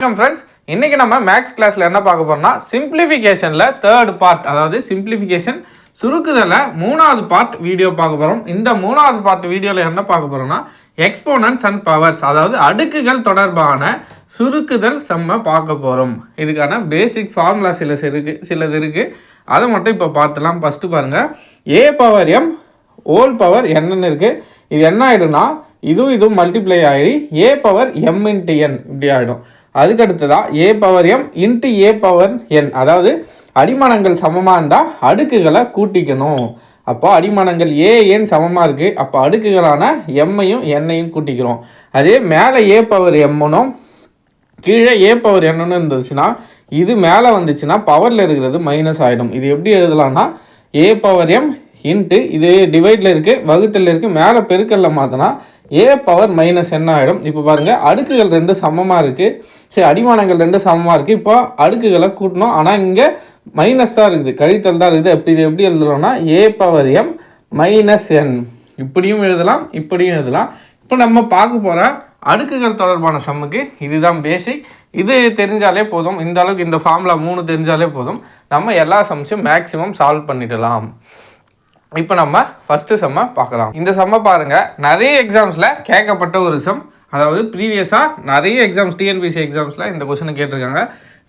வணக்கம் ஃப்ரெண்ட்ஸ், இன்னைக்கு நம்ம மேக்ஸ் கிளாஸ்ல என்ன பார்க்க போறோம்னா சிம்பிளிஃபிகேஷன்ல தேர்ட் பார்ட், அதாவது சிம்பிளிஃபிகேஷன் சுருக்குதல மூணாவது பார்ட் வீடியோ பார்க்க போறோம். இந்த மூணாவது பார்ட் வீடியோல என்ன பார்க்க போறோம்னா எக்ஸ்போனன்ட்ஸ் அண்ட் பவர்ஸ், அதாவது அடுக்குகள் தொடர்பான சுருக்குதல் சம்ம பார்க்க போறோம். இதுக்கான பேசிக் ஃபார்முலா சிலது இருக்கு, அதை மட்டும் இப்போ பார்த்துலாம். ஃபர்ஸ்ட் பாருங்க, a power m whole power n இருக்கு. இது என்ன ஆயிடும்னா இதுவும் மல்டிப்ளை ஆகி a power m into n இப்படி ஆகிடும். அதுக்கு அடுத்ததான் a power m into a power n, அதாவது அடிமானங்கள் சமமாக இருந்தால் அடுக்குகளை கூட்டிக்கணும். அப்போ அடிமானங்கள் an சமமாக இருக்குது, அப்போ அடுக்குகளான எம்மையும் என்னையும் கூட்டிக்கிறோம். அதே மேலே a பவர் mனும் கீழே a பவர் n இருந்துச்சுன்னா இது மேலே வந்துச்சுன்னா பவரில் இருக்கிறது மைனஸ் ஆகிடும். இது எப்படி எழுதலாம்னா a பவர் m இன்ட்டு இது டிவைடில் இருக்குது, வகுத்தில் இருக்குது, மேலே பெருக்கல்ல மாற்றினா a பவர் மைனஸ் என்ன ஆகிடும். இப்போ பாருங்கள், அடுக்குகள் ரெண்டு சமமாக இருக்குது, சரி அடிமானங்கள் ரெண்டு சமமாக இருக்குது. இப்போ அடுக்குகளை கூட்டணும், ஆனால் இங்கே மைனஸ் தான் இருக்குது, கழித்தல் தான் இருக்குது. அப்படி இது எப்படி எழுதலாம்னா a power m minus n இப்படியும் எழுதலாம், இப்படியும் எழுதலாம். இப்போ நம்ம பார்க்க போகிற அடுக்குகள் தொடர்பான சம்முக்கு இதுதான் பேசிக். இது தெரிஞ்சாலே போதும், இந்த அளவுக்கு இந்த ஃபார்முலா 3 தெரிஞ்சாலே போதும், நம்ம எல்லா சம்ஸையும் மேக்ஸிமம் சால்வ் பண்ணிடலாம். இப்போ நம்ம ஃபஸ்ட்டு செம்மை பார்க்கலாம். இந்த செம்மை பாருங்கள், நிறைய எக்ஸாம்ஸில் கேட்கப்பட்ட ஒரு சம். அதாவது ப்ரீவியஸாக நிறைய எக்ஸாம்ஸ், டிஎன்பிசி எக்ஸாம்ஸில் இந்த கொஸ்டினை கேட்டிருக்காங்க.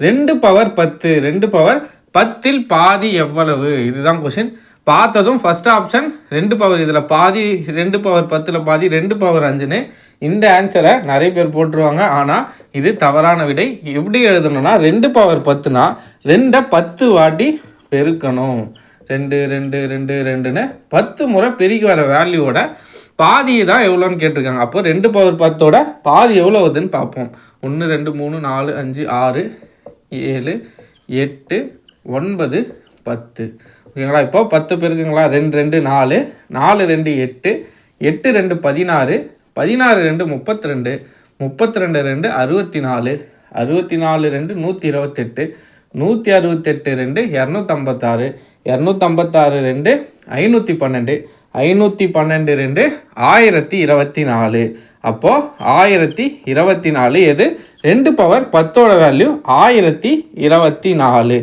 2 பவர் 10, 2 பவர் 10 பாதி எவ்வளவு, இதுதான் கொஸ்டின். பார்த்ததும் ஃபஸ்ட் ஆப்ஷன் 2 பவர், இதில் பாதி 2 பவர் 10 பாதி 2 பவர் 5ன்னு இந்த ஆன்சரை நிறைய பேர் போட்டுருவாங்க. ஆனால் இது தவறான விடை. எப்படி எழுதணும்னா 2 பவர் 10னா 2 10 வாட்டி பெருக்கணும். 2 2 2 2ன்னு 10 முறை பெருக்கி வர வேல்யூவோட பாதி தான் எவ்வளோன்னு கேட்டிருக்காங்க. அப்போ 2 பவர் 10ஓட பாதி எவ்வளோ வருதுன்னு பார்ப்போம். 1 2 3 4 5 6 7 8 9 10 ஓகேங்களா. இப்போ 10 பெருக்குங்களா, 2 2 4 4 2 8 8 2 16 16 2 32 32 2 64 64 2 128 168 2 256 256 2 512 512 2 1024. அப்போது 1024 எது 2 பவர் 10ஓட வேல்யூ 1024.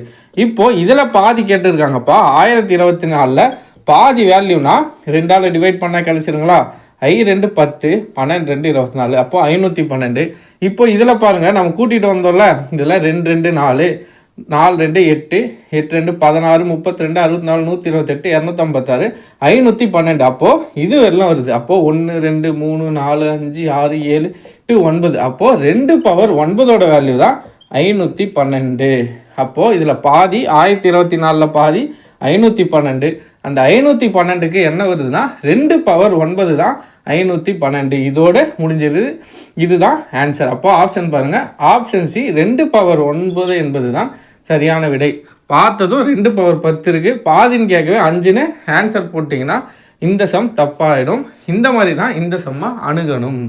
இப்போது இதில் பாதி கேட்டுருக்காங்கப்பா. 1024ல் பாதி வேல்யூனா 2ஆல் டிவைட் பண்ணால் கிடச்சிருங்களா. 2 10 12 2 24, அப்போது 512. இப்போ இதில் பாருங்கள், நம்ம கூட்டிகிட்டு வந்தோம்ல, இதில் 2 2 4 4 2 8 8 2 16 32 64 128 256 512. அப்போது இது எல்லாம் வருது. அப்போது 1 2 3 4 5 6 7 8 9, அப்போது 2 பவர் 9ஓட வேல்யூ தான் 512. அப்போது இதில் பாதி 1024ல் பாதி 512. அந்த 512க்கு என்ன வருதுன்னா 2 பவர் 9 தான் 512. இதோட முடிஞ்சது, இதுதான் ஆன்சர். அப்போ ஆப்ஷன் பாருங்கள், ஆப்ஷன் சி 2 பவர் 9 என்பது தான் சரியான விடை. பார்த்ததும் 2 பவர் 10 இருக்குது, பாதின்னு கேட்கவே 5ன்னு ஆன்சர் போட்டிங்கன்னா இந்த சம் தப்பாகிடும். இந்த மாதிரி தான் இந்த சம்மை அணுகணும்.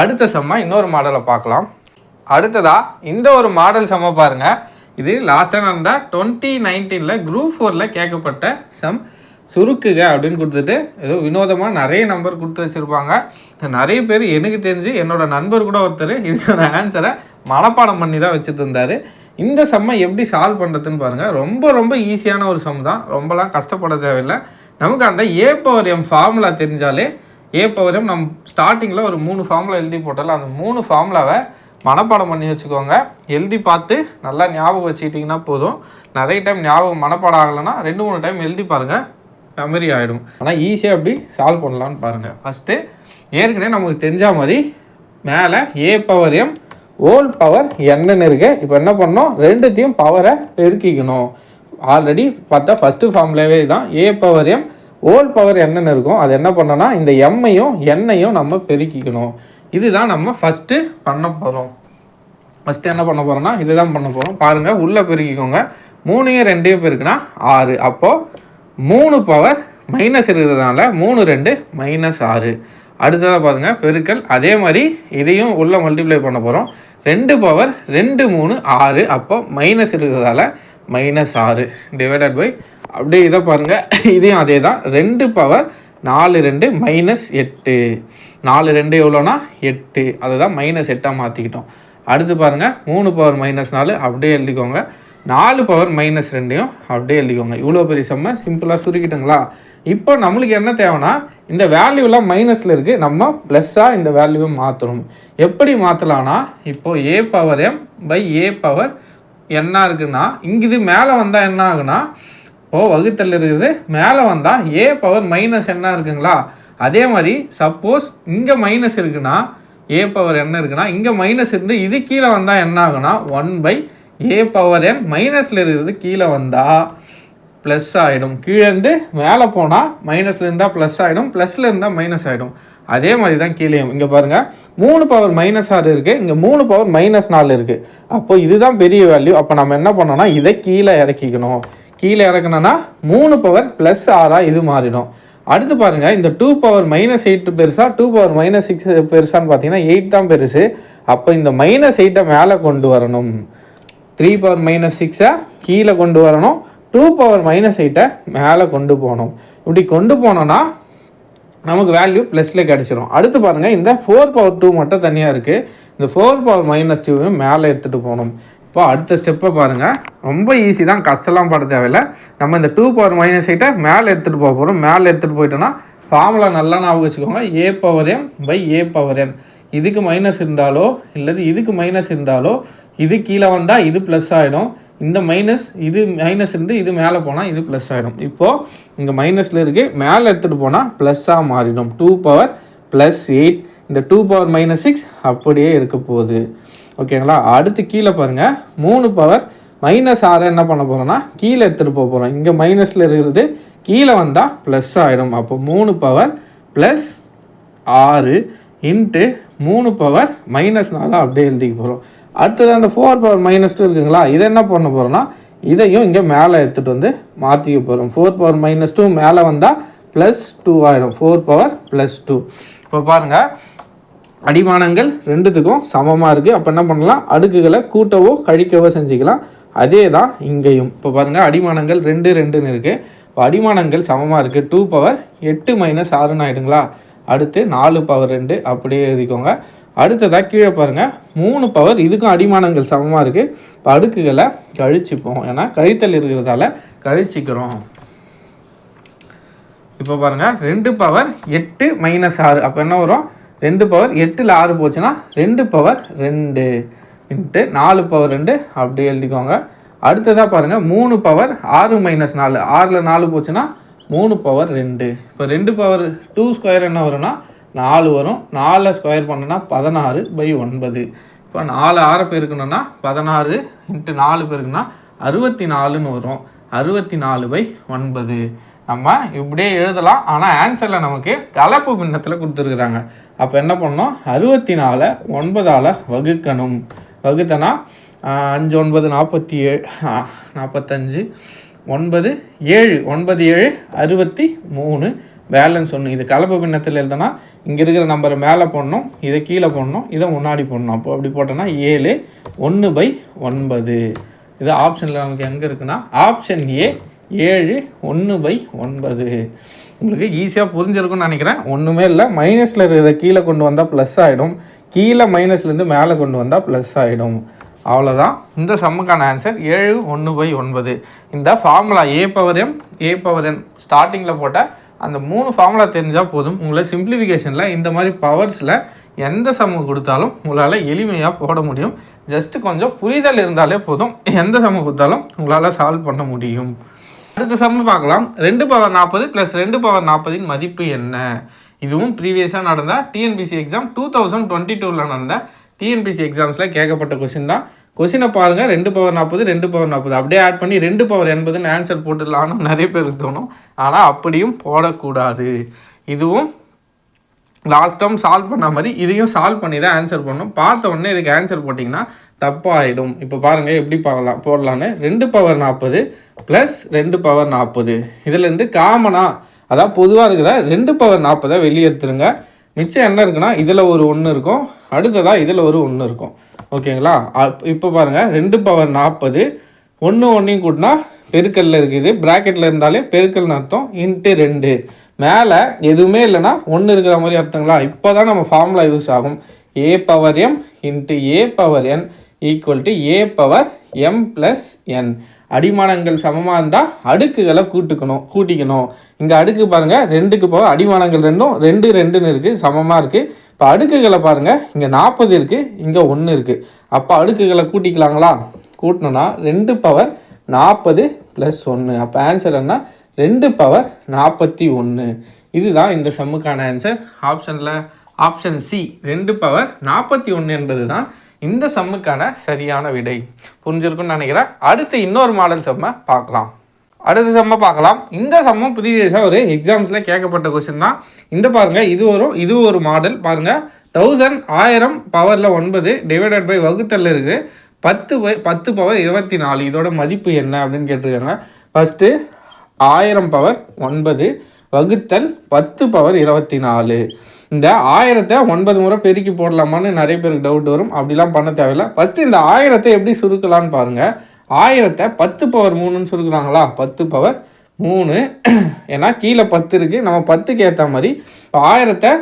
அடுத்த சம்மை இன்னொரு மாடலை பார்க்கலாம். அடுத்ததாக இந்த ஒரு மாடல் சம்மை பாருங்கள். இது லாஸ்ட்டாக நடந்த 2019 குரூப் 4 கேட்கப்பட்ட சம். சுருக்குக அப்படின்னு கொடுத்துட்டு ஏதோ வினோதமாக நிறைய நம்பர் கொடுத்து வச்சுருப்பாங்க. நிறைய பேர் எனக்கு தெரிஞ்சு என்னோட நண்பர் கூட ஒருத்தர் இதுக்கான ஆன்சரை மனப்பாடம் பண்ணி தான் வச்சுட்டு இருந்தார். இந்த சம்மை எப்படி சால்வ் பண்ணுறதுன்னு பாருங்கள். ரொம்ப ரொம்ப ஈஸியான ஒரு சம் தான், ரொம்பலாம் கஷ்டப்பட தேவையில்லை. நமக்கு அந்த a பவர் m ஃபார்முலா தெரிஞ்சாலே, a பவர் m நம்ம ஸ்டார்டிங்கில் ஒரு 3 ஃபார்முலா எழுதி போட்டாலும் அந்த 3 ஃபார்முலாவை மனப்பாடம் பண்ணி வச்சுக்கோங்க. எழுதி பார்த்து நல்லா ஞாபகம் வச்சுக்கிட்டிங்கன்னா போதும். நிறைய டைம் ஞாபகம் மனப்பாடம் ஆகலைன்னா 2-3 டைம் எழுதி பாருங்கள், மெமரி ஆகிடும். ஆனால் ஈஸியாக எப்படி சால்வ் பண்ணலான்னு பாருங்கள். ஃபஸ்ட்டு ஏற்கனவே நமக்கு தெரிஞ்ச மாதிரி மேலே a power m whole power என்னன்னு இருக்குது. இப்போ என்ன பண்ணோம், ரெண்டுத்தையும் பவரை பெருக்கிக்கணும். ஆல்ரெடி பார்த்தா ஃபஸ்ட்டு ஃபார்முலாவே தான் a power m whole power என்னன்னு இருக்கும். அது என்ன பண்ணோன்னா இந்த எம்மையும் என்னையும் நம்ம பெருக்கிக்கணும். இதுதான் நம்ம ஃபஸ்ட்டு பண்ண போகிறோம். ஃபஸ்ட்டு என்ன பண்ண போகிறோன்னா இதுதான் பண்ண போகிறோம். பாருங்கள், உள்ளே பெருக்கிக்கோங்க. 3 2 பெருக்குனா 6. அப்போது 3 பவர் மைனஸ் இருக்கிறதுனால 3 2 -6. அடுத்ததாக பாருங்கள், பெருக்கல். அதே மாதிரி இதையும் உள்ளே மல்டிப்ளை பண்ண போகிறோம். 2 பவர் 2 3 6. அப்போ மைனஸ் இருக்கிறதால -6 டிவைடட் பை அப்படியே இதை பாருங்கள், இதையும் அதே தான். 2 பவர் 4 2 -8. 4 2 எவ்வளோனா 8, அதை தான் -8 மாற்றிக்கிட்டோம். அடுத்து பாருங்கள் 3 பவர் -4 அப்படியே எழுதிக்கோங்க. 4 பவர் -2யும் அப்படியே எழுதிக்கோங்க. இவ்வளோ பெரிய சம்மை சிம்பிளாக சுருக்கிட்டுங்களா? இப்போ நம்மளுக்கு என்ன தேவைன்னா இந்த வேல்யூலாம் மைனஸில் இருக்குது, நம்ம ப்ளஸ்ஸாக இந்த வேல்யூவை மாற்றணும். எப்படி மாற்றலான்னா இப்போ a/a/n இருக்குன்னா இங்கே இது மேலே வந்தால் என்ன ஆகுனா இப்போது வகுத்தல் இருக்குது, மேலே வந்தால் a/n இருக்குங்களா? அதே மாதிரி சப்போஸ் இங்கே மைனஸ் இருக்குன்னா a/n இருக்குன்னா இங்கே மைனஸ் இருந்து இது கீழே வந்தால் என்ன ஆகுனா 1/a/n மைனஸில் இருக்கிறது கீழே வந்தால் ப்ளஸ் ஆகிடும். கீழேருந்து மேலே போனால் மைனஸில் இருந்தால் ப்ளஸ் ஆகிடும், ப்ளஸில் இருந்தால் மைனஸ் ஆகிடும். அதே மாதிரி தான் கீழேயும் இங்கே பாருங்கள் 3 பவர் -6 இருக்குது, இங்கே 3 பவர் -4 இருக்குது. அப்போது இதுதான் பெரிய வேல்யூ. அப்போ நம்ம என்ன பண்ணோம்னா இதை கீழே இறக்கிக்கணும். கீழே இறக்கணும்னா 3 பவர் +6 இது மாறிடும். அடுத்து பாருங்கள் இந்த 2 பவர் -8 பெருசா 2 பவர் -6 பெருசான்னு பார்த்தீங்கன்னா 8 தான் பெருசு. அப்போ இந்த -8 மேலே கொண்டு வரணும். 3 பவர் -6 கீழே கொண்டு வரணும், 2 பவர் -8 மேலே கொண்டு போகணும். இப்படி கொண்டு போனோன்னா நமக்கு வேல்யூ ப்ளஸில் கிடச்சிரும். அடுத்து பாருங்கள் இந்த 4 பவர் 2 மட்டும் தனியாக இருக்குது, இந்த 4 பவர் -2 மேலே எடுத்துகிட்டு போகணும். இப்போ அடுத்த ஸ்டெப்பை பாருங்கள், ரொம்ப ஈஸி தான், கஷ்டம்லாம் பட தேவையில்லை. நம்ம இந்த 2 பவர் -8 மேலே எடுத்துகிட்டு போக போகிறோம். மேலே எடுத்துகிட்டு போயிட்டோன்னா ஃபார்முலா நல்லா ஞாபகம் வச்சுக்கோங்க, a/m/a/n. இதுக்கு மைனஸ் இருந்தாலோ இல்லது இதுக்கு மைனஸ் இருந்தாலோ இது கீழே வந்தால் இது ப்ளஸ் ஆகிடும், இந்த மைனஸ் இது மைனஸ் இருந்து இது மேலே போனால் இது ப்ளஸ் ஆகிடும். இப்போது இங்கே மைனஸில் இருக்குது, மேலே எடுத்துகிட்டு போனால் ப்ளஸ்ஸாக மாறிடும். 2 பவர் +8, இந்த 2 பவர் -6 அப்படியே இருக்க போகுது. ஓகேங்களா? அடுத்து கீழே பாருங்கள் 3 பவர் -6 என்ன பண்ண போகிறோன்னா கீழே எடுத்துகிட்டு போக போகிறோம். இங்கே மைனஸில் இருக்கிறது கீழே வந்தால் ப்ளஸ் ஆகிடும். அப்போ 3 பவர் +6 இன்ட்டு 3 பவர் -4 அப்படியே எழுதிக்க போகிறோம். அடுத்தது அந்த 4 பவர் -2 இருக்குங்களா, இதை என்ன பண்ண போகிறோன்னா இதையும் இங்கே மேலே எடுத்துகிட்டு வந்து மாற்றிக்க போகிறோம். 4 பவர் -2 மேலே வந்தால் +2 ஆகிடும். 4 பவர் +2. இப்போ பாருங்கள் அடிமானங்கள் ரெண்டுத்துக்கும் சமமாக இருக்குது. அப்போ என்ன பண்ணலாம், அடுக்குகளை கூட்டவோ கழிக்கவோ செஞ்சுக்கலாம். அதே தான் இங்கேயும். இப்போ பாருங்கள் அடிமானங்கள் 2 2ன்னு இருக்குது. இப்போ அடிமானங்கள் சமமாக இருக்குது. 2 பவர் 8 -6ன்னு ஆகிடுங்களா? அடுத்து 4 பவர் 2 அப்படியே எழுதிக்கோங்க. அடுத்ததாக கீழே பாருங்கள் 3 பவர், இதுக்கும் அடிமானங்கள் சமமாக இருக்குது. இப்போ அடுக்குகளை கழிச்சுப்போம், ஏன்னா கழித்தல் இருக்கிறதால கழிச்சிக்கிறோம். இப்போ பாருங்கள் 2 பவர் 8 -6 அப்போ என்ன வரும், 2 பவர் 8ல் 6 போச்சுன்னா 2 பவர் 2 இன்ட்டு 4 பவர் 2 அப்படியே எழுதிக்கோங்க. அடுத்ததாக பாருங்கள் 3 பவர் 6 -4, 6ல் 4 போச்சுன்னா 3 பவர் 2. இப்போ 2 பவர் 2 ஸ்கொயர் என்ன வரும்னா 4 வரும். 4 ஸ்கொயர் பண்ணோன்னா 16/9. இப்போ 4 6 பெருக்கணும்னா 16 இன்ட்டு 4 பெருக்குன்னா 64ன்னு வரும். 64/9 நம்ம இப்படியே எழுதலாம். ஆனால் ஆன்சரில் நமக்கு கலப்பு பின்னத்தில் கொடுத்துருக்குறாங்க. அப்போ என்ன பண்ணோம், 64 9ஆல் வகுக்கணும். வகுத்தனா 5 9 47, 45 9 7 9 7 63 பேலன்ஸ் 1. இது கலப்பு பின்னத்தில் எழுதுனா இங்கே இருக்கிற நம்பரை மேலே போடணும், இதை கீழே போடணும், இதை முன்னாடி போடணும். அப்போ அப்படி போட்டோன்னா 7 1/9. இது ஆப்ஷனில் நமக்கு எங்கே இருக்குன்னா ஆப்ஷன் ஏ 7 1/9. உங்களுக்கு ஈஸியாக புரிஞ்சிருக்குன்னு நினைக்கிறேன். ஒன்றுமே இல்லை, மைனஸில் இருக்கிறத கீழே கொண்டு வந்தால் ப்ளஸ் ஆகிடும், கீழே மைனஸ்லேருந்து மேலே கொண்டு வந்தால் ப்ளஸ் ஆகிடும். அவ்வளோதான் இந்த சம்முக்கான ஆன்சர் 7 1/9. இந்த ஃபார்முலா a/m/n ஸ்டார்டிங்கில் போட்ட அந்த 3 ஃபார்முலா தெரிஞ்சால் போதும். உங்களை சிம்பிளிஃபிகேஷனில் இந்த மாதிரி பவர்ஸில் எந்த சம்மு கொடுத்தாலும் உங்களால் எளிமையாக போட முடியும். ஜஸ்ட்டு கொஞ்சம் புரிதல் இருந்தாலே போதும், எந்த சம்மு கொடுத்தாலும் உங்களால் சால்வ் பண்ண முடியும். அடுத்த சம்மு பார்க்கலாம். 2 பவர் 40 + 2 பவர் 40 மதிப்பு என்ன? இதுவும் ப்ரீவியஸாக நடந்த டிஎன்பிசி எக்ஸாம் 2022 நடந்த டிஎன்பிசி எக்ஸாம்ஸில் கேட்கப்பட்ட கொஸ்டின் தான். கொஸ்டினை பாருங்கள், 2 பவர் 40 2 பவர் 40 அப்படியே ஆட் பண்ணி 2 பவர் 80ன்னு ஆன்சர் போட்டுடலான்னு நிறைய பேருக்கு தோணும். ஆனால் அப்படியும் போடக்கூடாது. இதுவும் லாஸ்ட் டைம் சால்வ் பண்ண மாதிரி இதையும் சால்வ் பண்ணி தான் ஆன்சர் பண்ணணும். பார்த்த உடனே இதுக்கு ஆன்சர் போட்டிங்கன்னா தப்பாகிடும். இப்போ பாருங்கள் எப்படி போடலான்னு. 2 பவர் 40 + 2 பவர் 40 இதுலேருந்து காமனாக, அதாவது பொதுவாக இருக்கிற 2 பவர் 40 வெளியே எடுத்துருங்க. மிச்சம் என்ன இருக்குன்னா இதில் ஒரு 1 இருக்கும், அடுத்ததாக இதில் ஒரு 1 இருக்கும். ஓகேங்களா? இப்போ பாருங்கள் 2 பவர் 40 1 கூட்டினா பெருக்கல்ல இருக்குது, ப்ராக்கெட்டில் இருந்தாலே பெருக்கல்னு அர்த்தம். இன்ட்டு 2 மேலே எதுவுமே இல்லைன்னா 1 இருக்கிற மாதிரி அர்த்தங்களா? இப்போ தான் நம்ம ஃபார்முலா யூஸ் ஆகும். a/m into a power n equal to a power m plus n. அடிமானங்கள் சமமாக இருந்தால் அடுக்குகளை கூட்டிக்கணும். இங்கே அடுக்கு பாருங்கள், 2க்கு பவர் அடிமானங்கள் ரெண்டும் 2 2ன்னு இருக்குது, சமமாக இருக்குது. இப்போ அடுக்குகளை பாருங்கள், இங்கே 40 இருக்குது, இங்கே 1 இருக்குது. அப்போ அடுக்குகளை கூட்டிக்கலாங்களா? கூட்டினோன்னா 2 பவர் 40 ப்ளஸ் 1. அப்போ ஆன்சர் என்ன? 2 பவர் 41. இதுதான் இந்த சம்முக்கான ஆன்சர். ஆப்ஷன் சி 2 பவர் 41 என்பது தான் இந்த சம்முக்கான சரியான விடை. புரிஞ்சிருக்குன்னு நினைக்கிறேன். அடுத்து இன்னொரு மாடல் செம்மை பார்க்கலாம். இந்த சம்மம் ப்ரீவியஸாக ஒரு எக்ஸாம்ஸில் கேட்கப்பட்ட கொஸ்டின் தான். இந்த பாருங்கள், இது ஒரு மாடல் பாருங்கள். 1000 பவரில் 9 டிவைடட் பை வகுத்தல் இருக்குது 10 பவர் 24. இதோட மதிப்பு என்ன அப்படின்னு கேட்டிருக்காங்க. ஃபஸ்ட்டு 1000 பவர் 9 வகுத்தல் 10 பவர் 24. இந்த 1000-ஐ 9 முறை பெருக்கி போடலாமான்னு நிறைய பேருக்கு டவுட் வரும். அப்படிலாம் பண்ண தேவையில்லை. ஃபஸ்ட்டு இந்த 1000-ஐ எப்படி சுருக்கலான்னு பாருங்கள். 1000-ஐ 10 பவர் 3ன்னு சுருக்குறாங்களா? 10 பவர் 3, ஏன்னா கீழே 10 இருக்குது. நம்ம 10க்கு ஏற்ற மாதிரி 1000-ஐ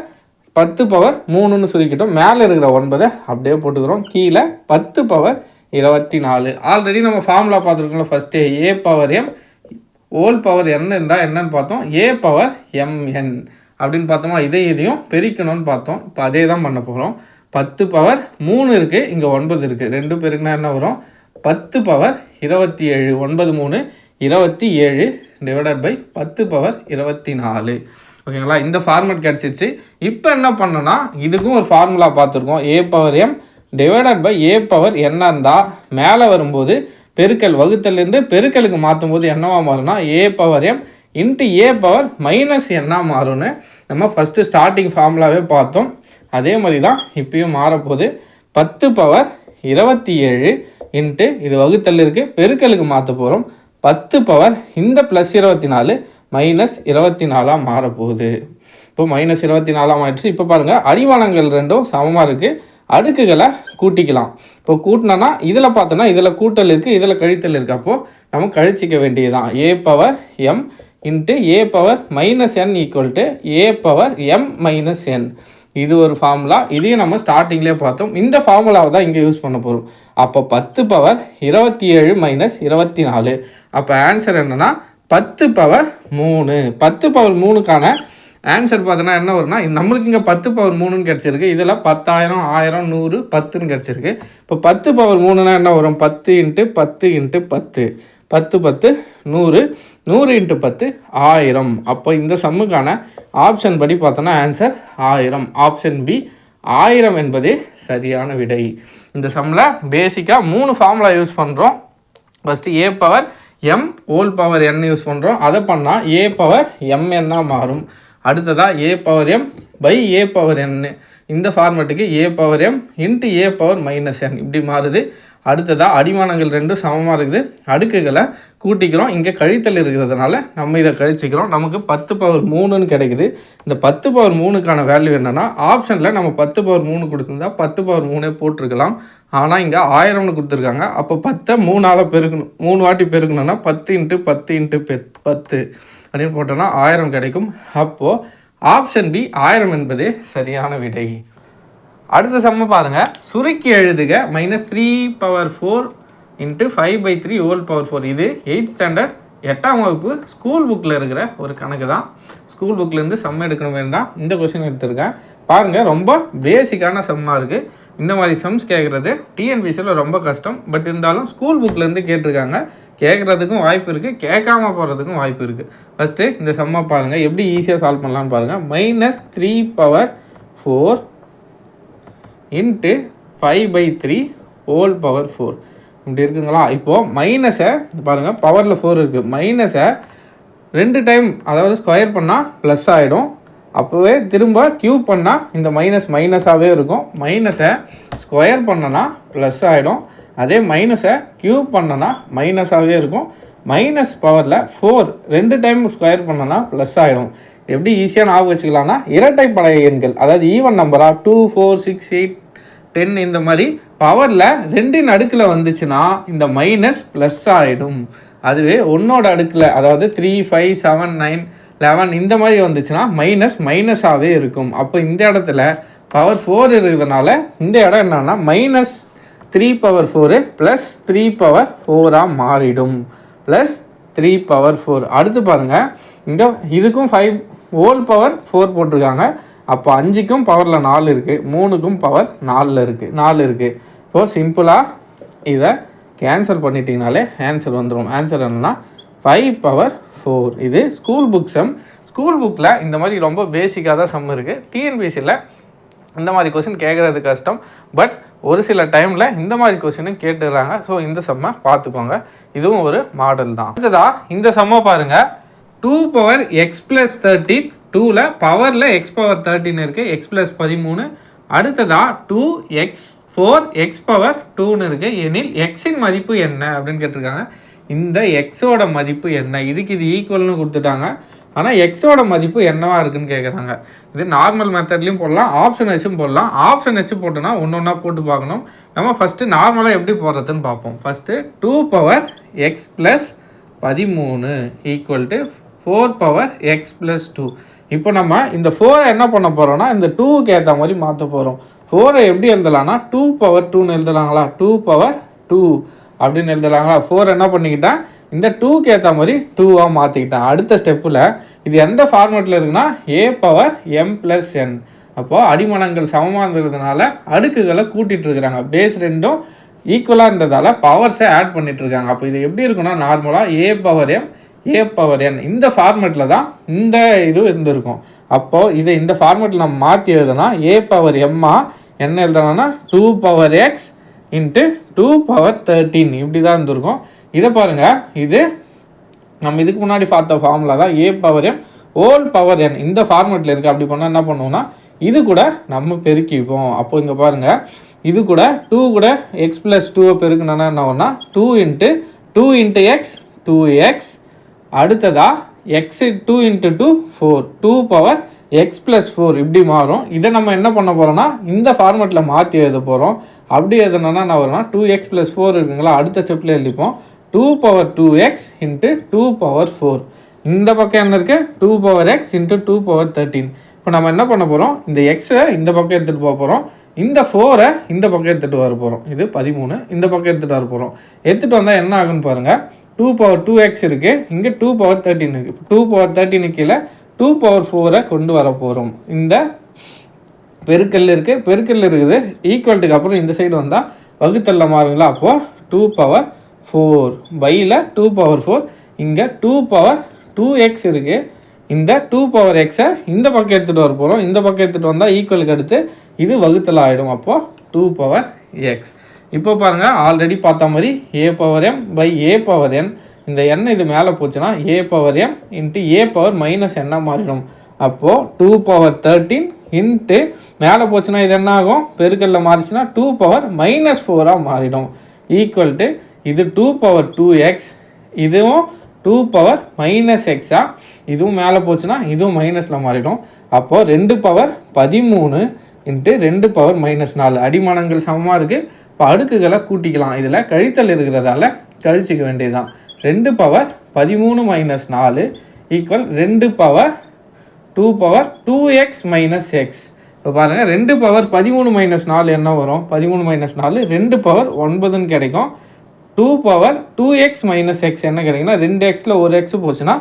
10 பவர் 3ன்னு சுருக்கிட்டோம். மேலே இருக்கிற 9 அப்படியே போட்டுக்கிறோம். கீழே 10 பவர் 24. ஆல்ரெடி நம்ம formula பார்த்துருக்கோம்ல. First a power m whole power என் இருந்தால் என்னன்னு பார்த்தோம், ஏ பவர் எம்என் அப்படின்னு பார்த்தோமா. இதையும் பெருக்கணும்னு பார்த்தோம். இப்போ அதே தான் பண்ண போகிறோம். 10 பவர் 3 இருக்குது, இங்கே 9 இருக்குது. 2 பேருக்குனா என்ன வரும்? 10 பவர் 27. 9 3 27 divided by 10 power 24. ஓகேங்களா? இந்த ஃபார்மேட் கிடச்சிருச்சு. இப்போ என்ன பண்ணோன்னா, இதுக்கும் ஒரு ஃபார்முலா பார்த்துருக்கோம். A power m divided by a power என்ன இருந்தால் மேலே வரும்போது பெருக்கல் வகுத்தலேருந்து பெருக்கலுக்கு மாற்றும் போது என்னவா மாறும்னா ஏ power m into a power minus என்ன மாறும்னு நம்ம ஃபஸ்ட்டு ஸ்டார்டிங் ஃபார்முலாவே பார்த்தோம். அதே மாதிரி தான் இப்பயும் மாறப்போகுது. 10 பவர் 27 இன்ட்டு இது வகுத்தல் இருக்குது, பெருக்கலுக்கு மாற்ற போகிறோம். 10 பவர் இந்த ப்ளஸ் 24 மைனஸ் 24 மாறப்போகுது. இப்போ மைனஸ் 24 ஆகிடுச்சு. இப்போ பாருங்கள், அடிமானங்கள் ரெண்டும் சமமாக இருக்குது. அடுக்குகளை கூட்டிக்கலாம். இப்போ கூட்டினோன்னா இதில் பார்த்தோன்னா இதில் கூட்டல் இருக்குது, இதில் கழித்தல் இருக்குது. அப்போது நம்ம கழிச்சிக்க வேண்டியதுதான். A power m into a power minus n equal to a power m minus n. இது ஒரு ஃபார்முலா. இதையும் நம்ம ஸ்டார்டிங்லேயே பார்த்தோம். இந்த ஃபார்முலாவை தான் இங்கே யூஸ் பண்ண போகிறோம். அப்போ 10 பவர் 27 மைனஸ் 24. அப்போ ஆன்சர் என்னென்னா 10 பவர் 3. 10 பவர் 3க்கான ஆன்சர் பார்த்தோன்னா என்ன வரும்னா, நம்மளுக்கு இங்கே 10 பவர் 3ன்னு கிடச்சிருக்கு. இதில் 10,000 1000 100 10ன்னு கிடச்சிருக்கு. இப்போ 10 பவர் 3னா என்ன வரும்? 10 இன்ட்டு 10 இன்ட்டு 10 10 10 100 100 இன்ட்டு 10 1000. அப்போ இந்த சம்முக்கான ஆப்ஷன் படி பார்த்தோன்னா ஆன்சர் 1000. ஆப்ஷன் பி 1000 என்பதே சரியான விடை. இந்த சம்மில் பேசிக்காக 3 ஃபார்முலா யூஸ் பண்ணுறோம். First a power m whole power n use பண்ணுறோம். அதை பண்ணால் ஏ பவர் எம்என்னா மாறும். அடுத்ததாக a power m by a power n. இந்த ஃபார்மேட்டுக்கு a power m into a power minus n இப்படி மாறுது. அடுத்ததாக அடிமானங்கள் ரெண்டும் சமமாக இருக்குது. அடுக்குகளை கூட்டிக்கிறோம். இங்கே கழித்தல் இருக்கிறதுனால நம்ம இதை கழிச்சிக்கிறோம். நமக்கு 10 பவர் 3ன்னு கிடைக்குது. இந்த 10 பவர் 3க்கான வேல்யூ என்னென்னா, ஆப்ஷனில் நம்ம 10 பவர் 3 கொடுத்துருந்தா 10 பவர் 3 போட்டிருக்கலாம். ஆனால் இங்கே 1000ன்னு கொடுத்துருக்காங்க. அப்போ 10 3ஆல் பெருக்கணும். 3 வாட்டி பெருக்கணும்னா 10 இன்ட்டு 10 இன்ட்டு 10 அப்படின்னு போட்டோன்னா 1000 கிடைக்கும். அப்போது ஆப்ஷன் பி 1000 என்பதே சரியான விடை. அடுத்த சம்ம பாருங்கள். சுருக்கி எழுதுக -3 பவர் 4 இன்ட்டு 5/3 ஹோல் பவர் 4. இது 8th ஸ்டாண்டர்ட் 8ஆம் வகுப்பு ஸ்கூல் புக்கில் இருக்கிற ஒரு கணக்கு தான். ஸ்கூல் புக்கிலேருந்து சம் எடுக்கணும் வேண்டாம் இந்த கொஸ்டின் எடுத்திருக்கேன். பாருங்கள், ரொம்ப பேசிக்கான சம்மாக இருக்குது. இந்த மாதிரி சம்ஸ் கேட்குறது டிஎன்பிசியில் ரொம்ப கஷ்டம். பட் இருந்தாலும் ஸ்கூல் புக்கிலேருந்து கேட்டிருக்காங்க. கேட்குறதுக்கும் வாய்ப்பு இருக்குது, கேட்காம போகிறதுக்கும் வாய்ப்பு இருக்குது. ஃபஸ்ட்டு இந்த சம்மை பாருங்கள், எப்படி ஈஸியாக சால்வ் பண்ணலான்னு பாருங்கள். -3 பவர் 4 இன்ட்டு 5/3 ஹோல் பவர் 4 இப்படி இருக்குங்களா? இப்போது மைனஸை பாருங்கள், பவரில் 4 இருக்குது. மைனஸை 2 டைம் அதாவது ஸ்கொயர் பண்ணால் ப்ளஸ் ஆகிடும். அப்போவே திரும்ப க்யூப் பண்ணால் இந்த மைனஸ் மைனஸாகவே இருக்கும். மைனஸை ஸ்கொயர் பண்ணனா ப்ளஸ் ஆகிடும். அதே மைனஸை க்யூப் பண்ணனா மைனஸாகவே இருக்கும். மைனஸ் பவரில் 4 2 டைம் ஸ்கொயர் பண்ணனா ப்ளஸ் ஆகிடும். எப்படி ஈஸியாக ஞாபகம் வச்சுக்கலாம்னா, இரட்டைப்படை எண்கள் அதாவது ஈவன் நம்பராக 2 4 6 8 10 இந்த மாதிரி பவரில் 2 அடுக்கில் வந்துச்சுன்னா இந்த மைனஸ் ப்ளஸ் ஆகிடும். அதுவே 1ஓட அடுக்கில் அதாவது 3 5 7 9 11 இந்த மாதிரி வந்துச்சுன்னா மைனஸாகவே இருக்கும். அப்போ இந்த இடத்துல பவர் 4 இருக்கிறதுனால இந்த இடம் என்னன்னா -3/4 ப்ளஸ் 3/4 மாறிடும். ப்ளஸ் 3/4. அடுத்து பாருங்கள், இங்கே இதுக்கும் 5 ஹோல் பவர் 4 போட்டிருக்காங்க. அப்போ 5க்கும் பவரில் 4 இருக்குது, 3க்கும் பவர் 4 இருக்குது. இப்போது சிம்பிளாக இதை கேன்சல் பண்ணிட்டீங்கனாலே ஆன்சர் வந்துடும். ஆன்சர் என்னன்னா 5/4. இது ஸ்கூல் புக் சம். ஸ்கூல் புக்கில் இந்த மாதிரி ரொம்ப பேசிக்காக தான் சம் இருக்குது. டிஎன்பிசியில் இந்த மாதிரி கொஸ்டின் கேட்குறது கஷ்டம். பட் ஒரு சில டைமில் இந்த மாதிரி கொஸ்டினும் கேட்டுடுறாங்க. ஸோ இந்த சம்மை பார்த்துக்கோங்க. இதுவும் ஒரு மாடல் தான். அடுத்ததாக இந்த சம்மை பாருங்கள். 2x+13. 2ல் பவரில் x⁻13 இருக்குது, x+13. அடுத்ததாக 2x4x⁻2 இருக்குது. எனில் எக்ஸின் மதிப்பு என்ன அப்படின்னு கேட்டிருக்காங்க. இந்த எக்ஸோட மதிப்பு என்ன? இதுக்கு இது ஈக்குவல்னு கொடுத்துட்டாங்க. ஆனால் எக்ஸோட மதிப்பு என்னவா இருக்குன்னு கேட்குறாங்க. இது நார்மல் மெத்தட்லையும் போடலாம், ஆப்ஷன் வச்சும் போடலாம். ஆப்ஷன் வச்சு போட்டோன்னா ஒன்று ஒன்றா போட்டு பார்க்கணும். நம்ம ஃபஸ்ட்டு நார்மலாக எப்படி போடுறதுன்னு பார்ப்போம். First 2x+13 = 4x+2. இப்போ நம்ம இந்த 4 என்ன பண்ண போகிறோம்னா இந்த 2க்கு ஏற்ற மாதிரி மாற்ற போகிறோம். 4 எப்படி எழுதலாம்னா 2/2ன்னு எழுதலாங்களா? 2/2 அப்படின்னு எழுதலாங்களா? 4 என்ன பண்ணிக்கிட்டேன், இந்த 2க்கு ஏற்ற மாதிரி 2ஆக மாற்றிக்கிட்டேன். அடுத்த ஸ்டெப்பில் இது எந்த ஃபார்மேட்டில் இருக்குன்னா a/m+n. அப்போது அடிமனங்கள் சமமாக இருந்ததுனால அடுக்குகளை கூட்டிகிட்டு இருக்கிறாங்க. பேஸ் ரெண்டும் ஈக்குவலாக இருந்ததால் பவர்ஸை ஆட் பண்ணிகிட்ருக்காங்க. அப்போ இது எப்படி இருக்குன்னா நார்மலாக a/n இந்த ஃபார்மேட்டில் தான் இந்த இது இருந்திருக்கும். அப்போது இதை இந்த ஃபார்மேட்டில் நம்ம மாற்றி எழுதுனா a/m என்ன எழுதுனா 2x × 2/13 இப்படி தான் இருந்திருக்கும். இதை பாருங்கள், இது நம்ம இதுக்கு முன்னாடி பார்த்த ஃபார்முலா தான். a/m இந்த ஃபார்மேட்டில் இருக்குது. அப்படி பண்ணால் என்ன பண்ணுவோம்னா இது கூட நம்ம பெருக்கிப்போம். அப்போ இங்கே பாருங்கள், இது கூட 2 கூட x+2 பெருக்கணும்னா என்ன ஆகும்னா 2 × 2x 2x. அடுத்ததாக x 2 × 2 4 2x+4 இப்படி மாறும். இதை நம்ம என்ன பண்ண போகிறோம்னா இந்த ஃபார்மேட்டில் மாற்றி எழுத போகிறோம். அப்படி எதுனா என்ன வரும்னா 2x+4 இருக்குங்களா? அடுத்த ஸ்டெப்பில் எழுதிப்போம் 2/2x × 2/4. இந்த பக்கம் என்ன இருக்குது 2x × 2/13. இப்போ நம்ம என்ன பண்ண போகிறோம், இந்த எக்ஸை இந்த பக்கம் எடுத்துகிட்டு போக போகிறோம், இந்த 4ஐ இந்த பக்கம் எடுத்துகிட்டு வர போகிறோம். இது 13 இந்த பக்கம் எடுத்துகிட்டு வர போகிறோம். எடுத்துகிட்டு வந்தால் என்ன ஆகுன்னு பாருங்கள். 2/2x இருக்குது, இங்கே 2/13 இருக்குது. 2/13 கீழே 2/4 கொண்டு வர போகிறோம். இந்த பெருக்கல் இருக்குது, பெருக்கல் இருக்குது. ஈக்குவல்ட்டுக்கு அப்புறம் இந்த சைடு வந்தால் வகுத்தல்ல மாறுங்களா? அப்போது 2/4 பையில் 2/4. இங்கே 2/2x இருக்குது. இந்த 2/xஐ இந்த பக்கம் எடுத்துகிட்டு வர போகிறோம். இந்த பக்கம் எடுத்துகிட்டு வந்தால் ஈக்குவலுக்கு அடுத்து இது வகுத்தல் ஆகிடும். அப்போது 2/x. இப்போ பாருங்கள், ஆல்ரெடி பார்த்த மாதிரி a/m/a/n. இந்த n இது மேலே போச்சுன்னா a/m × a⁻−n மாறிடும். அப்போது 2/13 இன்ட்டு மேலே போச்சுன்னா இது என்ன ஆகும், பெருக்கல்ல மாறிச்சுன்னா 2⁻−4 மாறிடும். ஈக்குவல்ட்டு இது 2/2x, இதுவும் 2⁻−x. இதுவும் மேலே போச்சுன்னா இதுவும் மைனஸில் மாறிடும். அப்போது 2/13 இன்ட்டு 2⁻−4 அடிமானங்கள் சமமாக இருக்குது. இப்போ அடுக்குகளை கூட்டிக்கலாம். இதில் கழித்தல் இருக்கிறதால கழிச்சிக்க வேண்டியதுதான். 2/13 - 4 = 2/2x - x. இப்போ பாருங்கள், 2/13 - 4 என்ன வரும்? 13 - 4 2/9 கிடைக்கும். 2/2x - x என்ன கிடைக்குன்னா 2xல ஒரு x போச்சுன்னா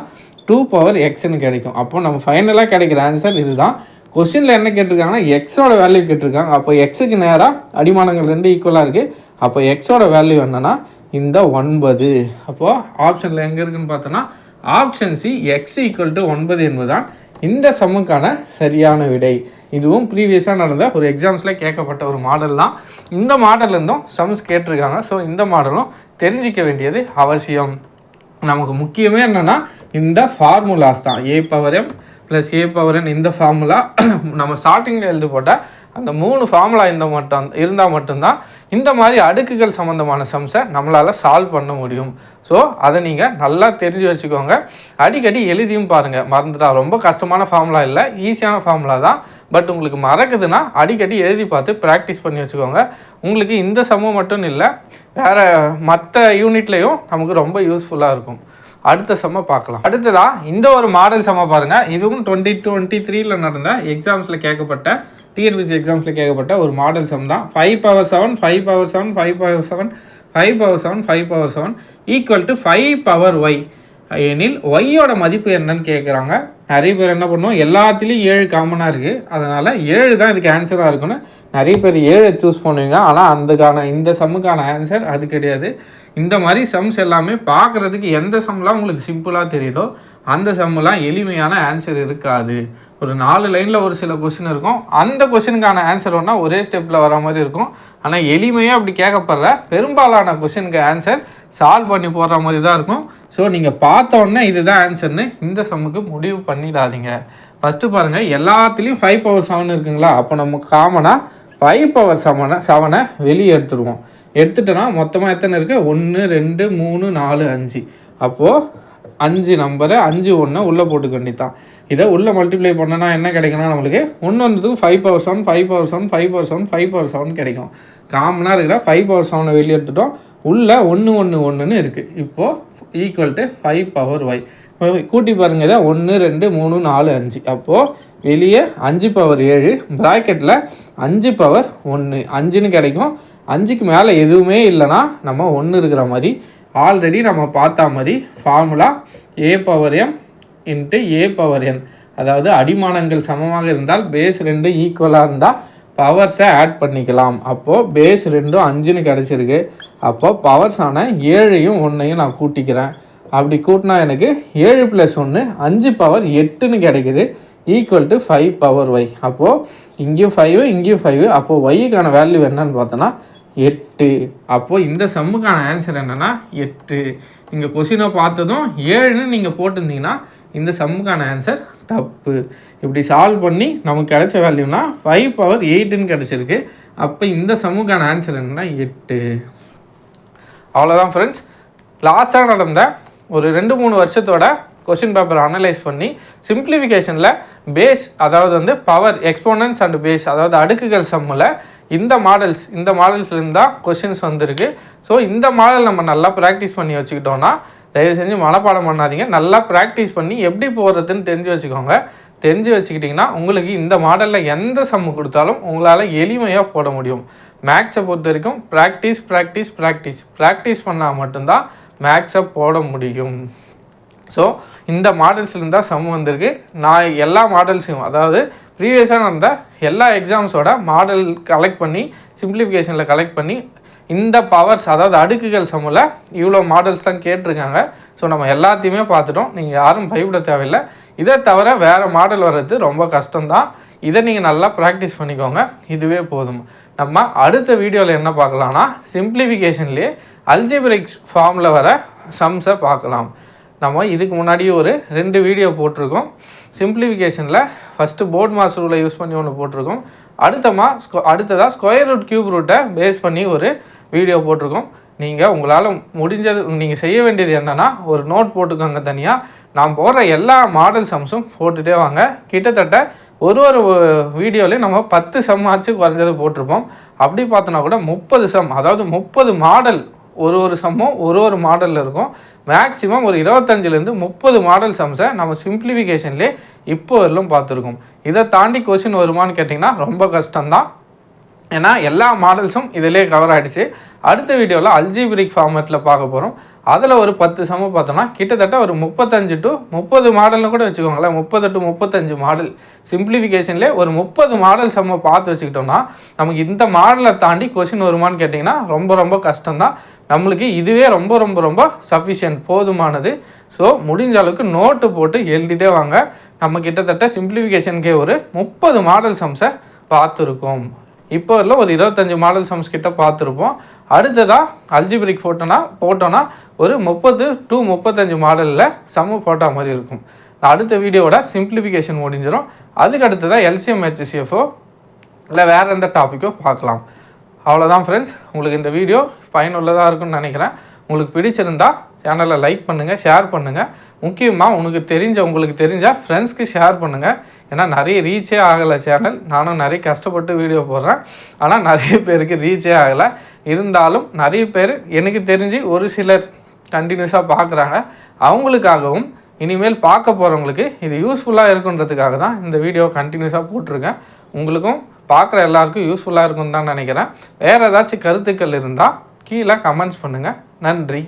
2/xன்னு கிடைக்கும். அப்போ நம்ம ஃபைனலாக கிடைக்கிற ஆன்சர் இதுதான். கொஸ்டினில் என்ன கேட்டிருக்காங்கன்னா எக்ஸோட வேல்யூ கேட்டிருக்காங்க. அப்போ எக்ஸுக்கு நேராக அடிமானங்கள் 2 ஈக்குவலாக இருக்குது. அப்போ எக்ஸோட வேல்யூ என்னன்னா இந்த 9. அப்போது ஆப்ஷனில் எங்கே இருக்குன்னு பார்த்தோன்னா ஆப்ஷன் சி x = 9 என்பதுதான் இந்த சம்முக்கான சரியான விடை. இதுவும் ப்ரீவியஸாக நடந்த ஒரு எக்ஸாம்ஸில் கேட்கப்பட்ட ஒரு மாடல் தான். இந்த மாடல்லேருந்தும் சம்ஸ் கேட்டிருக்காங்க. ஸோ இந்த மாடலும் தெரிஞ்சிக்க வேண்டியது அவசியம். நமக்கு முக்கியமே என்னென்னா இந்த ஃபார்முலாஸ் தான். a/m + a/n இந்த ஃபார்முலா நம்ம ஸ்டார்டிங்கில் எழுதி போட்டால் அந்த 3 ஃபார்முலா இருந்தால் மட்டும்தான் இந்த மாதிரி அடுக்குகள் சம்மந்தமான சம்ஸை நம்மளால் சால்வ் பண்ண முடியும். ஸோ அதை நீங்கள் நல்லா தெரிஞ்சு வச்சுக்கோங்க. அடிக்கடி எழுதியும் பாருங்கள். மறந்துட்டா ரொம்ப கஷ்டமான ஃபார்முலா இல்லை, ஈஸியான ஃபார்முலா தான். பட் உங்களுக்கு மறக்குதுன்னா அடிக்கடி எழுதி பார்த்து ப்ராக்டிஸ் பண்ணி வச்சுக்கோங்க. உங்களுக்கு இந்த சம்மம் மட்டும் இல்லை, வேறு மற்ற யூனிட்லேயும் நமக்கு ரொம்ப யூஸ்ஃபுல்லாக இருக்கும். அடுத்த செம்ம பார்க்கலாம். அடுத்ததாக இந்த ஒரு மாடல் செம்ம பாருங்கள். இதுவும் 2023 நடந்த எக்ஸாம்ஸில் கேட்கப்பட்ட டிஎன்பிஎஸ்சி எக்ஸாம்ஸில் கேட்கப்பட்ட ஒரு மாடல் சம் தான். 5^7 5^7 5^7 5^7 5^7 ஈக்குவல் டு 5^y எனில் ஒய்யோட மதிப்பு என்னன்னு கேட்குறாங்க. நிறைய பேர் என்ன பண்ணுவோம், எல்லாத்துலேயும் 7 காமனாக இருக்குது, அதனால் 7 தான் இதுக்கு ஆன்சராக இருக்குன்னு நிறைய பேர் 7 சூஸ் பண்ணுவீங்க. ஆனால் இந்த சம்முக்கான ஆன்சர் அது கிடையாது. இந்த மாதிரி சம்ஸ் எல்லாமே பார்க்குறதுக்கு எந்த சம்லாம் உங்களுக்கு சிம்பிளாக தெரியுதோ அந்த சம்மெலாம் எளிமையான ஆன்சர் இருக்காது. ஒரு 4 லைனில் ஒரு சில கொஷின் இருக்கும், அந்த கொஷினுக்கான ஆன்சர் ஒன்றா ஒரே ஸ்டெப்பில் வர மாதிரி இருக்கும். ஆனால் எளிமையாக அப்படி கேட்கப்படுற பெரும்பாலான கொஷினுக்கு ஆன்சர் சால்வ் பண்ணி போடுற மாதிரி தான் இருக்கும். ஸோ நீங்கள் பார்த்த உடனே இதுதான் ஆன்சர்னு இந்த சம்முக்கு முடிவு பண்ணிடாதீங்க. ஃபஸ்ட்டு பாருங்கள், எல்லாத்துலேயும் 5^7 இருக்குங்களா, அப்போ நம்ம காமனாக 5^7 வெளியே எடுத்துருவோம். எடுத்துட்டோன்னா மொத்தமாக எத்தனை இருக்குது, 1 2 3 4 5. அப்போது 5 நம்பரை 5 1 உள்ளே போட்டுக்க வேண்டியதான். இதை உள்ளே மல்டிப்ளை பண்ணனா என்ன கிடைக்குன்னா நம்மளுக்கு 1 வந்ததுக்கு 5^7 5^7 5^7 5^7 கிடைக்கும். காமனாக இருக்கிற 5^7 வெளியே எடுத்துட்டோம், உள்ளே 1 1 1ன்னு இருக்குது. இப்போது ஈக்குவல் டு 5^y. கூட்டி பாருங்க, இதை 1 2 3 4 5. அப்போது வெளியே 5^7 ப்ராக்கெட்டில் 5^1 5ன்னு கிடைக்கும். 5க்கு மேலே எதுவுமே இல்லைன்னா நம்ம 1 இருக்கிற மாதிரி ஆல்ரெடி நம்ம பார்த்தா மாதிரி ஃபார்முலா a^m × a^n. அதாவது அடிமானங்கள் சமமாக இருந்தால் பேஸ் 2 ஈக்குவலாக இருந்தால் பவர்ஸை ஆட் பண்ணிக்கலாம். அப்போது பேஸ் 2 5ன்னு கிடச்சிருக்கு. அப்போது பவர்ஸான 7யும் 1யும் நான் கூட்டிக்கிறேன். அப்படி கூட்டினா எனக்கு 7 + 1 5^8ன்னு கிடைக்குது, ஈக்குவல் டு 5^y. அப்போது இங்கேயும் 5 இங்கேயும் 5. அப்போது ஒய்க்கான வேல்யூ என்னன்னு பார்த்தோன்னா 8. அப்போது இந்த சம்முக்கான ஆன்சர் என்னென்னா 8. இங்கே கொஷினை பார்த்ததும் 7ன்னு நீங்கள் போட்டிருந்தீங்கன்னா இந்த சம்முக்கான ஆன்சர் தப்பு. இப்படி சால்வ் பண்ணி நமக்கு கிடைச்ச வேல்யூனா 5^8ன்னு கிடச்சிருக்கு. அப்போ இந்த சம்முக்கான ஆன்சர் என்னென்னா 8. அவ்வளோதான் ஃப்ரெண்ட்ஸ். லாஸ்ட்டாக நடந்த ஒரு 2-3 வருஷத்தோட கொஷின் பேப்பர் அனலைஸ் பண்ணி சிம்பிளிஃபிகேஷனில் பேஸ், அதாவது வந்து பவர் எக்ஸ்போனன்ட்ஸ் அண்ட் பேஸ், அதாவது அடுக்குகள் சம்மில் இந்த மாடல்ஸ்லேருந்து தான் கொஷின்ஸ் வந்திருக்கு. ஸோ இந்த மாடல் நம்ம நல்லா ப்ராக்டிஸ் பண்ணி வச்சுக்கிட்டோன்னா, தயவு செஞ்சு மனப்பாடம் பண்ணாதீங்க, நல்லா ப்ராக்டிஸ் பண்ணி எப்படி போகிறதுன்னு தெரிஞ்சு வச்சுக்கோங்க. தெரிஞ்சு வச்சுக்கிட்டிங்கன்னா உங்களுக்கு இந்த மாடலில் எந்த சம்மு கொடுத்தாலும் உங்களால் எளிமையாக போட முடியும். மேக்ஸை பொறுத்த வரைக்கும் ப்ராக்டிஸ் பண்ணால் மட்டும்தான் மேக்ஸை போட முடியும். ஸோ இந்த மாடல்ஸ்லேருந்து தான் சம் வந்திருக்கு. நான் எல்லா மாடல்ஸையும், அதாவது ப்ரீவியஸாக நடந்த எல்லா எக்ஸாம்ஸோட மாடல் கலெக்ட் பண்ணி சிம்பிளிஃபிகேஷனில் கலெக்ட் பண்ணி இந்த பவர்ஸ், அதாவது அடுக்குகள் சம்மில் இவ்வளோ மாடல்ஸ் தான் கேட்டிருக்காங்க. ஸோ நம்ம எல்லாத்தையுமே பார்த்துட்டோம். நீங்கள் யாரும் பயப்பட தேவையில்லை. இதை தவிர வேறு மாடல் வர்றது ரொம்ப கஷ்டம்தான். இதை நீங்கள் நல்லா ப்ராக்டிஸ் பண்ணிக்கோங்க, இதுவே போதும். நம்ம அடுத்த வீடியோவில் என்ன பார்க்கலான்னா, சிம்பிளிஃபிகேஷன்லேயே அல்ஜிப்ரிக் ஃபார்மில் வர சம்ஸை பார்க்கலாம். நம்ம இதுக்கு முன்னாடி ஒரு 2 வீடியோ போட்டிருக்கோம். சிம்பிளிஃபிகேஷனில் ஃபஸ்ட்டு போர்ட் மாஸ் ரூலை யூஸ் பண்ணி ஒன்று போட்டிருக்கோம். அடுத்ததாக ஸ்கொயர் ரூட் கியூப் ரூட்டை பேஸ் பண்ணி ஒரு வீடியோ போட்டிருக்கோம். நீங்கள் உங்களால் முடிஞ்சது நீங்கள் செய்ய வேண்டியது என்னென்னா, ஒரு நோட் போட்டுக்கோங்க தனியாக. நான் போடுற எல்லா மாடல் சம்ஸும் போட்டுகிட்டே வாங்க. கிட்டத்தட்ட ஒரு வீடியோலையும் நம்ம 10 சம் ஆச்சு குறைஞ்சது போட்டிருப்போம். அப்படி பார்த்தோன்னா கூட 30 சம், அதாவது 30 மாடல், ஒரு சம்மும் ஒரு மாடலில் இருக்கும். மேக்ஸிமம் ஒரு 25லேருந்து 30 மாடல் சம்ஸை நம்ம சிம்பிளிஃபிகேஷன்லேயே இப்போ வரலும் பார்த்துருக்கோம். இதை தாண்டி கொஷின் வருமானு கேட்டிங்கன்னா ரொம்ப கஷ்டம்தான். ஏன்னா எல்லா மாடல்ஸும் இதிலே கவர் ஆகிடுச்சு. அடுத்த வீடியோவில் அல்ஜிப்ரிக் ஃபார்மேட்டில் பார்க்க போகிறோம். அதில் ஒரு 10 சம்மு பார்த்தோன்னா கிட்டத்தட்ட ஒரு 35 to 30 மாடல்னு கூட வச்சுக்கோங்களேன். 30 to 35 மாடல் சிம்பிளிஃபிகேஷன்லேயே ஒரு 30 மாடல் சம்மை பார்த்து வச்சுக்கிட்டோம்னா நமக்கு இந்த மாடலை தாண்டி கொஷின் வருமானு கேட்டிங்கன்னா ரொம்ப கஷ்டம்தான். நம்மளுக்கு இதுவே ரொம்ப சஃபிஷியன்ட், போதுமானது. ஸோ முடிஞ்ச அளவுக்கு நோட்டு போட்டு எழுதிட்டே வாங்க. நம்ம கிட்டத்தட்ட சிம்பிளிஃபிகேஷனுக்கே ஒரு 30 மாடல் சம்ஸை பார்த்துருக்கோம். இப்போ வரல ஒரு 25 மாடல் சம்ஸ் கிட்ட பார்த்துருப்போம். அடுத்ததாக அல்ஜிப்ரிக் போட்டோன்னா ஒரு 30 to 35 மாடலில் சம்மு போட்ட மாதிரி இருக்கும். அடுத்த வீடியோவோட சிம்பிளிஃபிகேஷன் முடிஞ்சிடும். அதுக்கு அடுத்ததாக எல்சிஎம் ஹெச்சிஎஃப்ஓ இல்லை வேறு எந்த டாப்பிக்கோ பார்க்கலாம். அவ்வளோதான் ஃப்ரெண்ட்ஸ். உங்களுக்கு இந்த வீடியோ பயனுள்ளதாக இருக்குன்னு நினைக்கிறேன். உங்களுக்கு பிடிச்சிருந்தா சேனலை லைக் பண்ணுங்கள், ஷேர் பண்ணுங்கள். முக்கியமாக உங்களுக்கு தெரிஞ்ச ஃப்ரெண்ட்ஸ்க்கு ஷேர் பண்ணுங்கள். ஏன்னா நிறைய ரீச்சே ஆகலை சேனல். நானும் நிறைய கஷ்டப்பட்டு வீடியோ போடுறேன், ஆனால் நிறைய பேருக்கு ரீச்சே ஆகலை. இருந்தாலும் நிறைய பேர் எனக்கு தெரிஞ்சு ஒரு சிலர் கண்டினியூஸாக பார்க்குறாங்க. அவங்களுக்காகவும் இனிமேல் பார்க்க போகிறவங்களுக்கு இது யூஸ்ஃபுல்லாக இருக்குன்றதுக்காக தான் இந்த வீடியோ கண்டினியூஸாக போட்டிருக்கேன். உங்களுக்கும் பார்க்குற எல்லாருக்கும் யூஸ்ஃபுல்லாக இருக்கும்னு தான் நினைக்கிறேன். வேறு ஏதாச்சும் கருத்துக்கள் இருந்தால் கீழே கமெண்ட்ஸ் பண்ணுங்கள். நன்றி.